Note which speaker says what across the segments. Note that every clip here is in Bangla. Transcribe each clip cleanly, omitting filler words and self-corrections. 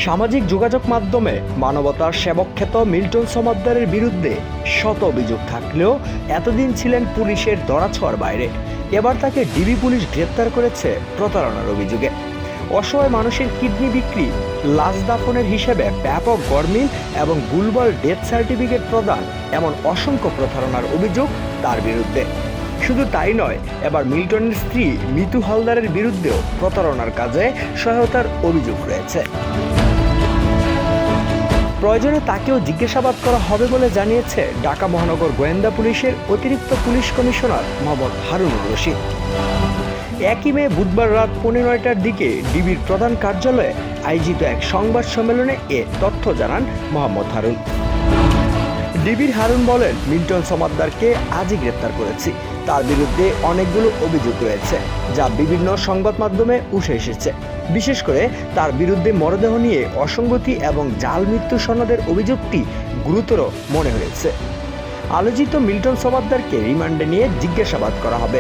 Speaker 1: সামাজিক যোগাযোগ মাধ্যমে মানবতার সেবক খ্যাত মিল্টন সমাদ্দারের বিরুদ্ধে শত অভিযোগ থাকলেও এতদিন ছিলেন পুলিশের ধরাছোঁয়ার বাইরে। এবার তাকে ডিবি পুলিশ গ্রেপ্তার করেছে প্রতারণার অভিযোগে। অসহায় মানুষের কিডনি বিক্রি, লাশ দাফনের হিসেবে ব্যাপক গরমিল এবং ভুলভাল ডেথ সার্টিফিকেট প্রদান, এমন অসংখ্য প্রতারণার অভিযোগ তার বিরুদ্ধে। শুধু তাই নয়, এবার মিল্টনের স্ত্রী মিতু হালদারের বিরুদ্ধেও প্রতারণার কাজে সহায়তার অভিযোগ রয়েছে। প্রয়োজনে তাকেও জিজ্ঞাসাবাদ করা হবে বলে জানিয়েছে ঢাকা মহানগর গোয়েন্দা পুলিশের অতিরিক্ত পুলিশ কমিশনার মোহাম্মদ হারুনুর রশিদ। 1 মে বুধবার রাত 9:15টার দিকে ডিবির প্রধান কার্যালয়ে আয়োজিত এক সংবাদ সম্মেলনে এ তথ্য জানান মোহাম্মদ হারুন। ডিবির হারুন বলেন, মিল্টন সমাদ্দারকে আজই গ্রেপ্তার করেছি। তার বিরুদ্ধে অনেকগুলো অভিযোগ রয়েছে যা বিভিন্ন সংবাদ মাধ্যমে উঠে এসেছে। বিশেষ করে তার বিরুদ্ধে মরদেহ নিয়ে অসঙ্গতি এবং জাল মৃত্যু সনদের অভিযোগটি গুরুতর মনে হয়েছে। আলোচিত মিল্টন সমাদ্দারকে রিমান্ডে নিয়ে জিজ্ঞাসাবাদ করা হবে।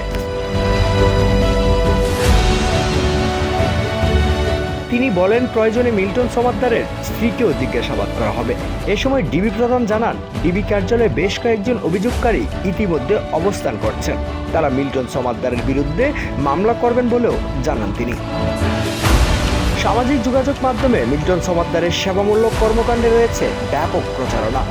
Speaker 1: তিনি বলেন, প্রয়োজনে মিল্টন সমাদ্দারের স্ত্রীকেও জিজ্ঞাসাবাদ করা হবে। এ সময় ডিবি প্রধান জানান, ডিবি কার্যালয়ে বেশ কয়েকজন অভিযোগকারী ইতিমধ্যে অবস্থান করছেন। তারা মিল্টন সমাদ্দারের বিরুদ্ধে মামলা করবেন বলেও জানান তিনি। সামাজিক যোগাযোগ মাধ্যমে মিল্টন সমাদ্দারের সেবামূলক কর্মকাণ্ডে রয়েছে ব্যাপক প্রচারণা,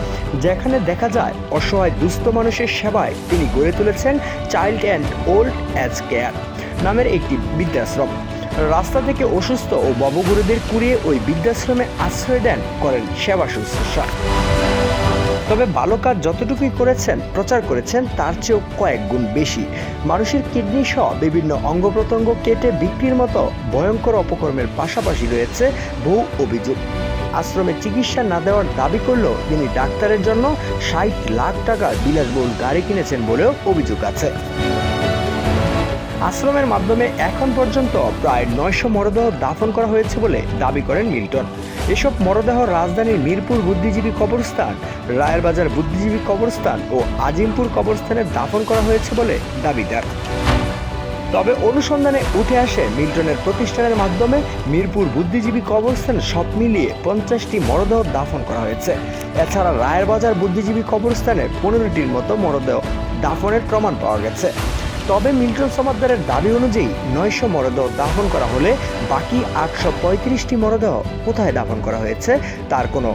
Speaker 1: যেখানে দেখা যায় অসহায় দুস্থ মানুষের সেবায় তিনি গড়ে তুলেছেন child and old age care নামের একটি বৃদ্ধাশ্রম। রাস্তা থেকে অসুস্থ ও ববগুরুদের কুড়িয়ে ওই বৃদ্ধাশ্রমে আশ্রয় দেন, করেন সেবা শুশ্রূষা। তবে ভালো কাজ যতটুকুই করেছেন, প্রচার করেছেন তার চেয়েও কয়েক গুণ বেশি। মানুষের কিডনি সহ বিভিন্ন অঙ্গ প্রত্যঙ্গ কেটে বিক্রির মতো ভয়ঙ্কর অপকর্মের পাশাপাশি রয়েছে বহু অভিযোগ। আশ্রমে চিকিৎসা না দেওয়ার দাবি করলেও তিনি ডাক্তারের জন্য 60 লাখ টাকার বিলাসবহুল গাড়ি কিনেছেন বলেও অভিযোগ আছে। আশ্রমের মাধ্যমে এখন পর্যন্ত প্রায় 900 মরদেহ দাফন করা হয়েছে বলে দাবি করেন মিল্টন। এসব মরদেহ রাজধানীর মিরপুর বুদ্ধিজীবী কবরস্থান, রায়ের বাজার বুদ্ধিজীবী কবরস্থান ও আজিমপুর কবরস্থানে দাফন করা হয়েছে বলে দাবিদার। তবে অনুসন্ধানে উঠে আসে, মিল্টনের প্রতিষ্ঠানের মাধ্যমে মিরপুর বুদ্ধিজীবী কবরস্থানে সব মিলিয়ে 50টি মরদেহ দাফন করা হয়েছে। এছাড়া রায়ের বাজার বুদ্ধিজীবী কবরস্থানে 15টির মতো মরদেহ দাফনের প্রমাণ পাওয়া গেছে। তবে মিল্টন সমাদ্দারের দাবি অনুযায়ী 900 মরদেহ দাফন করা হলে বাকি 835টি মরদেহ কোথায় দাফন করা হয়েছে তার কোনো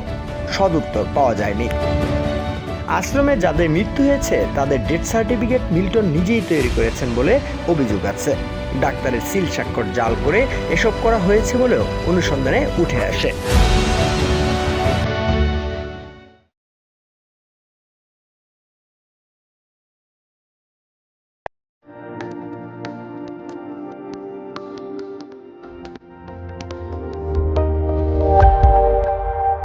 Speaker 1: সদুত্তর পাওয়া যায়নি। আশ্রমে যাদের মৃত্যু হয়েছে তাদের ডেথ সার্টিফিকেট মিল্টন নিজেই তৈরি করেছেন বলে অভিযোগ আছে। ডাক্তারের সিল স্বাক্ষর জাল করে এসব করা হয়েছে বলেও অনুসন্ধানে উঠে আসে।